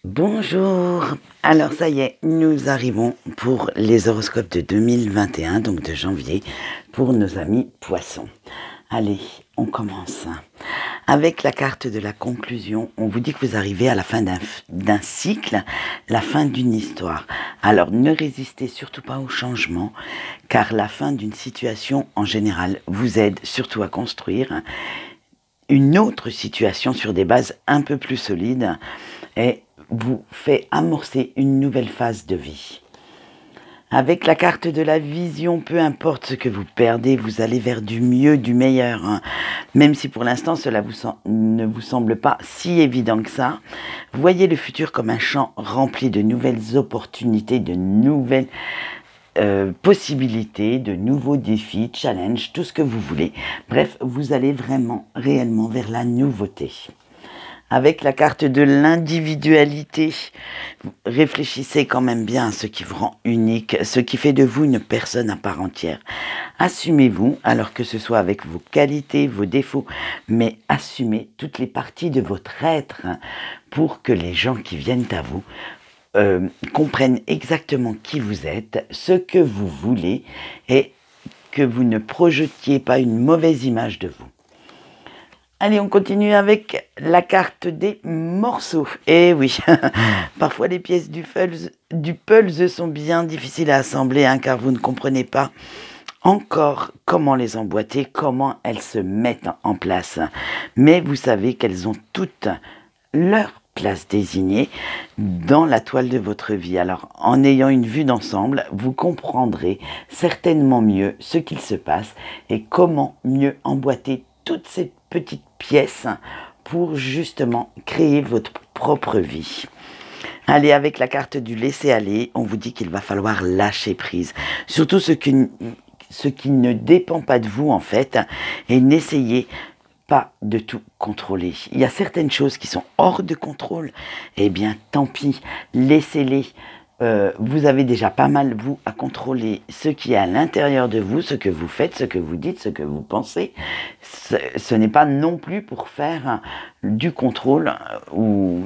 Bonjour. Alors ça y est, nous arrivons pour les horoscopes de 2021, donc de janvier, pour nos amis poissons. Allez, on commence. Avec la carte de la conclusion, on vous dit que vous arrivez à la fin d'un cycle, la fin d'une histoire. Alors ne résistez surtout pas au changement, car la fin d'une situation en général vous aide surtout à construire une autre situation sur des bases un peu plus solides et vous fait amorcer une nouvelle phase de vie. Avec la carte de la vision, peu importe ce que vous perdez, vous allez vers du mieux, du meilleur. Même si pour l'instant cela ne vous semble pas si évident que ça, voyez le futur comme un champ rempli de nouvelles opportunités, de nouvelles possibilités, de nouveaux défis, challenges, tout ce que vous voulez. Bref, vous allez vraiment, réellement vers la nouveauté. Avec la carte de l'individualité, réfléchissez quand même bien à ce qui vous rend unique, ce qui fait de vous une personne à part entière. Assumez-vous, alors que ce soit avec vos qualités, vos défauts, mais assumez toutes les parties de votre être pour que les gens qui viennent à vous comprennent exactement qui vous êtes, ce que vous voulez et que vous ne projetiez pas une mauvaise image de vous. Allez, on continue avec la carte des morceaux. Et oui, parfois les pièces du puzzle sont bien difficiles à assembler, car vous ne comprenez pas encore comment les emboîter, comment elles se mettent en place. Mais vous savez qu'elles ont toutes leur place désignée dans la toile de votre vie. Alors, en ayant une vue d'ensemble, vous comprendrez certainement mieux ce qu'il se passe et comment mieux emboîter toutes ces petites pièces pour justement créer votre propre vie. Allez, avec la carte du laisser-aller, on vous dit qu'il va falloir lâcher prise. Surtout ce qui ne dépend pas de vous en fait, et n'essayez pas de tout contrôler. Il y a certaines choses qui sont hors de contrôle, eh bien tant pis, laissez-les. Vous avez déjà pas mal, vous, à contrôler ce qui est à l'intérieur de vous, ce que vous faites, ce que vous dites, ce que vous pensez. Ce n'est pas non plus pour faire du contrôle ou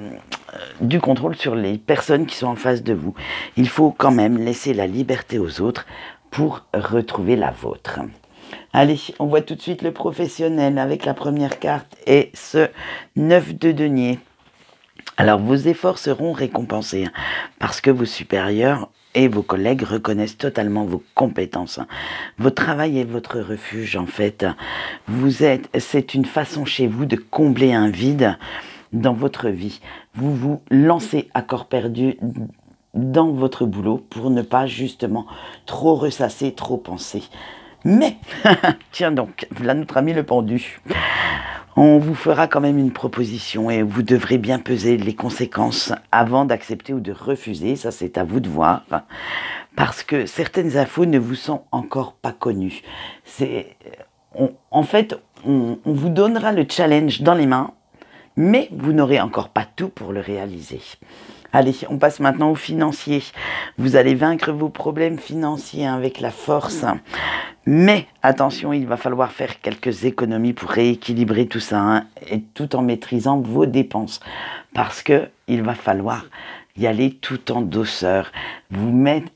du contrôle sur les personnes qui sont en face de vous. Il faut quand même laisser la liberté aux autres pour retrouver la vôtre. Allez, on voit tout de suite le professionnel avec la première carte et ce 9 de denier. Alors, vos efforts seront récompensés parce que vos supérieurs et vos collègues reconnaissent totalement vos compétences. Votre travail est votre refuge, en fait. C'est une façon chez vous de combler un vide dans votre vie. Vous vous lancez à corps perdu dans votre boulot pour ne pas justement trop ressasser, trop penser. Mais, tiens donc, là notre ami le pendu. On vous fera quand même une proposition et vous devrez bien peser les conséquences avant d'accepter ou de refuser. Ça, c'est à vous de voir. Parce que certaines infos ne vous sont encore pas connues. En fait, on vous donnera le challenge dans les mains, mais vous n'aurez encore pas tout pour le réaliser. Allez, on passe maintenant aux financiers. Vous allez vaincre vos problèmes financiers avec la force. Mais attention, il va falloir faire quelques économies pour rééquilibrer tout ça, et tout en maîtrisant vos dépenses. Parce que il va falloir y aller tout en douceur.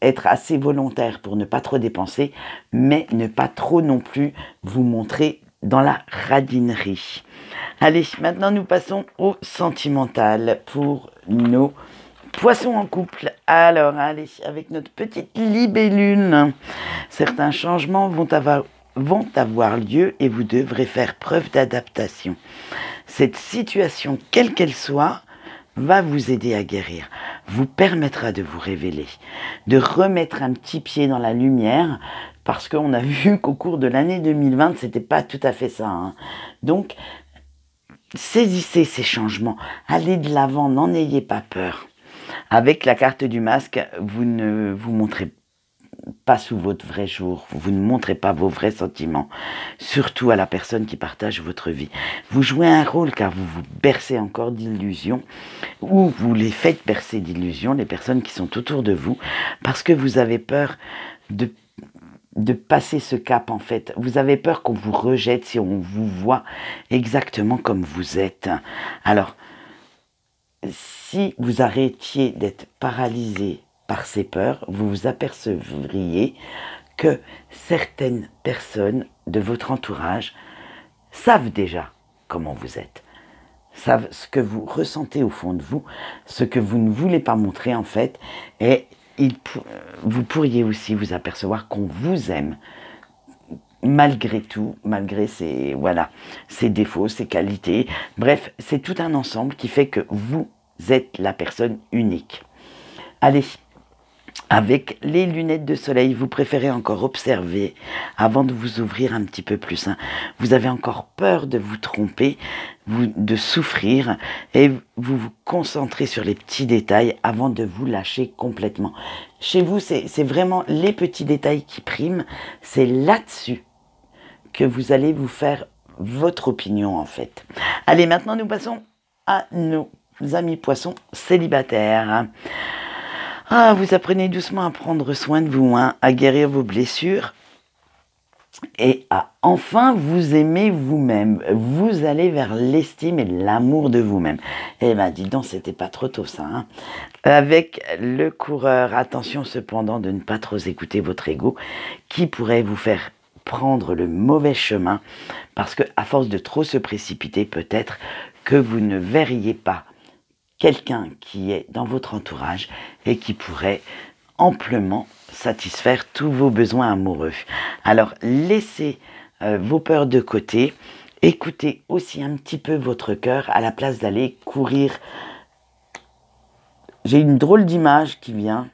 Être assez volontaire pour ne pas trop dépenser, mais ne pas trop non plus vous montrer dans la radinerie. Allez, maintenant nous passons au sentimental pour nos poissons en couple. Alors, allez, avec notre petite libellule, certains changements vont avoir lieu et vous devrez faire preuve d'adaptation. Cette situation, quelle qu'elle soit, va vous aider à guérir, vous permettra de vous révéler, de remettre un petit pied dans la lumière, parce qu'on a vu qu'au cours de l'année 2020, c'était pas tout à fait ça. Donc, saisissez ces changements, allez de l'avant, n'en ayez pas peur. Avec la carte du masque, vous ne vous montrez pas sous votre vrai jour, vous ne montrez pas vos vrais sentiments, surtout à la personne qui partage votre vie. Vous jouez un rôle car vous vous bercez encore d'illusions, ou vous les faites bercer d'illusions, les personnes qui sont autour de vous, parce que vous avez peur de passer ce cap en fait. Vous avez peur qu'on vous rejette si on vous voit exactement comme vous êtes. Alors, si vous arrêtiez d'être paralysé par ces peurs, vous vous apercevriez que certaines personnes de votre entourage savent déjà comment vous êtes, savent ce que vous ressentez au fond de vous, ce que vous ne voulez pas montrer en fait, et vous pourriez aussi vous apercevoir qu'on vous aime, malgré tout, malgré ses défauts, ses qualités. Bref, c'est tout un ensemble qui fait que vous êtes la personne unique. Allez, avec les lunettes de soleil, vous préférez encore observer avant de vous ouvrir un petit peu plus. Vous avez encore peur de vous tromper, de souffrir, et vous vous concentrez sur les petits détails avant de vous lâcher complètement. Chez vous, c'est vraiment les petits détails qui priment. C'est là-dessus que vous allez vous faire votre opinion en fait. Allez, maintenant nous passons à nos amis poissons célibataires. Ah, vous apprenez doucement à prendre soin de vous, à guérir vos blessures et à enfin vous aimer vous-même. Vous allez vers l'estime et l'amour de vous-même. Eh ben, dis donc, c'était pas trop tôt ça. Avec le coureur, attention cependant de ne pas trop écouter votre ego qui pourrait vous faire prendre le mauvais chemin parce que à force de trop se précipiter, peut-être que vous ne verriez pas quelqu'un qui est dans votre entourage et qui pourrait amplement satisfaire tous vos besoins amoureux. Alors, laissez vos peurs de côté, écoutez aussi un petit peu votre cœur à la place d'aller courir. J'ai une drôle d'image qui vient.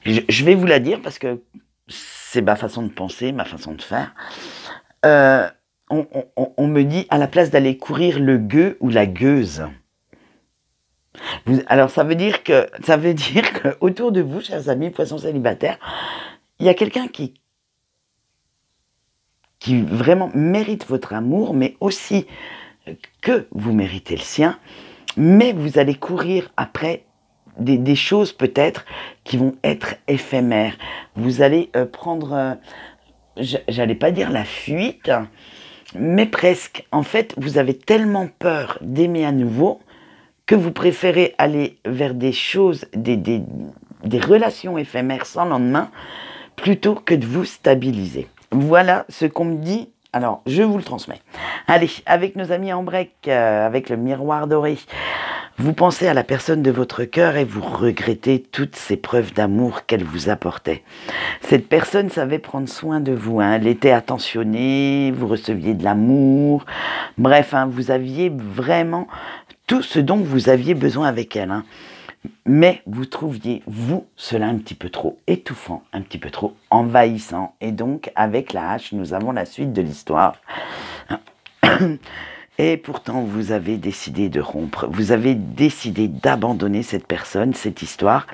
Je vais vous la dire parce que c'est ma façon de penser, ma façon de faire. On me dit à la place d'aller courir le gueux ou la gueuse. Alors ça veut dire que autour de vous, chers amis poissons célibataires, il y a quelqu'un qui vraiment mérite votre amour, mais aussi que vous méritez le sien, mais vous allez courir après des choses peut-être qui vont être éphémères. Vous allez prendre, j'allais pas dire la fuite, mais presque. En fait, vous avez tellement peur d'aimer à nouveau que vous préférez aller vers des choses, des relations éphémères sans lendemain, plutôt que de vous stabiliser. Voilà ce qu'on me dit, alors je vous le transmets. Allez, avec nos amis en break, avec le miroir doré, vous pensez à la personne de votre cœur et vous regrettez toutes ces preuves d'amour qu'elle vous apportait. Cette personne savait prendre soin de vous, elle était attentionnée, vous receviez de l'amour, bref, vous aviez vraiment tout ce dont vous aviez besoin avec elle. Mais vous trouviez, vous, cela un petit peu trop étouffant, un petit peu trop envahissant. Et donc, avec la hache, nous avons la suite de l'histoire. Et pourtant, vous avez décidé de rompre. Vous avez décidé d'abandonner cette personne, cette histoire.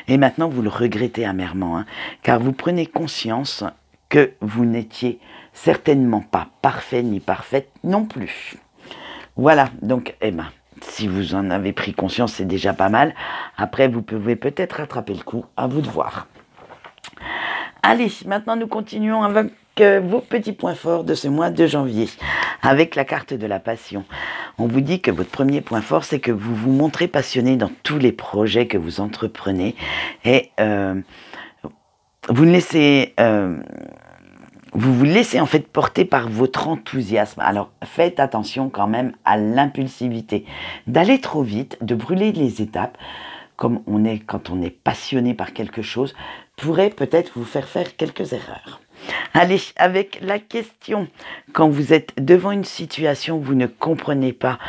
Et maintenant, vous le regrettez amèrement. Car vous prenez conscience que vous n'étiez certainement pas parfait ni parfaite non plus. Voilà, donc, Emma. Si vous en avez pris conscience, c'est déjà pas mal. Après, vous pouvez peut-être rattraper le coup. À vous de voir. Allez, maintenant nous continuons avec vos petits points forts de ce mois de janvier. Avec la carte de la passion. On vous dit que votre premier point fort, c'est que vous vous montrez passionné dans tous les projets que vous entreprenez. Et vous ne laissez... vous vous laissez en fait porter par votre enthousiasme. Alors faites attention quand même à l'impulsivité, d'aller trop vite, de brûler les étapes, comme on est quand on est passionné par quelque chose, pourrait peut-être vous faire quelques erreurs. Allez, avec la question, quand vous êtes devant une situation, vous ne comprenez pas,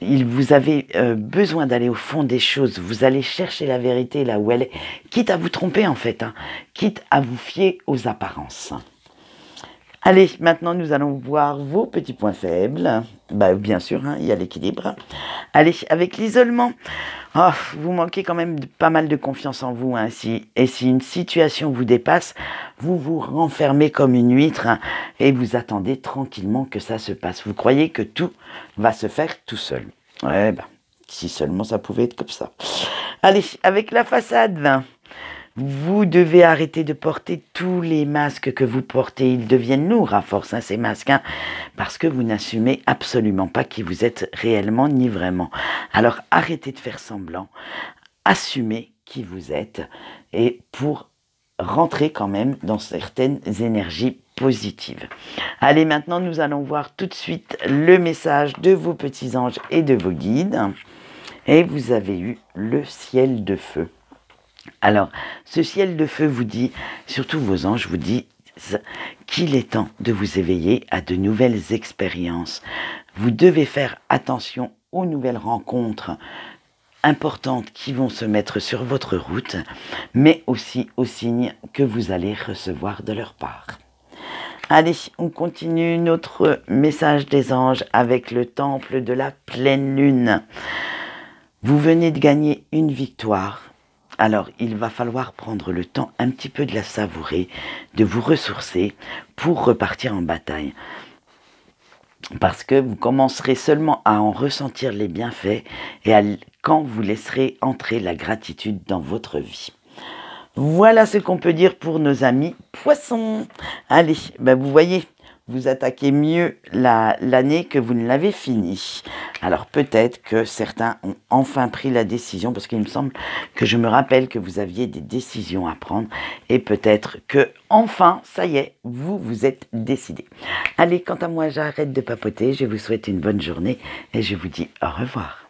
vous avez besoin d'aller au fond des choses, vous allez chercher la vérité là où elle est, quitte à vous tromper en fait, quitte à vous fier aux apparences. Allez, maintenant nous allons voir vos petits points faibles. Bien sûr, il y a l'équilibre. Allez, avec l'isolement, vous manquez quand même pas mal de confiance en vous. Et si une situation vous dépasse, vous vous renfermez comme une huître et vous attendez tranquillement que ça se passe. Vous croyez que tout va se faire tout seul. Ouais, si seulement ça pouvait être comme ça. Allez, avec la façade. Vous devez arrêter de porter tous les masques que vous portez. Ils deviennent lourds à force, hein, ces masques, hein, parce que vous n'assumez absolument pas qui vous êtes réellement ni vraiment. Alors arrêtez de faire semblant, assumez qui vous êtes et pour rentrer quand même dans certaines énergies positives. Allez, maintenant nous allons voir tout de suite le message de vos petits anges et de vos guides. Et vous avez eu le ciel de feu. Alors, ce ciel de feu vous dit, surtout vos anges vous disent qu'il est temps de vous éveiller à de nouvelles expériences. Vous devez faire attention aux nouvelles rencontres importantes qui vont se mettre sur votre route, mais aussi aux signes que vous allez recevoir de leur part. Allez, on continue notre message des anges avec le temple de la pleine lune. Vous venez de gagner une victoire. Alors, il va falloir prendre le temps un petit peu de la savourer, de vous ressourcer pour repartir en bataille. Parce que vous commencerez seulement à en ressentir les bienfaits et quand vous laisserez entrer la gratitude dans votre vie. Voilà ce qu'on peut dire pour nos amis poissons. Allez, vous voyez, vous attaquez mieux l'année que vous ne l'avez finie. Alors peut-être que certains ont enfin pris la décision, parce qu'il me semble que je me rappelle que vous aviez des décisions à prendre, et peut-être que enfin, ça y est, vous êtes décidés. Allez, quant à moi, j'arrête de papoter, je vous souhaite une bonne journée, et je vous dis au revoir.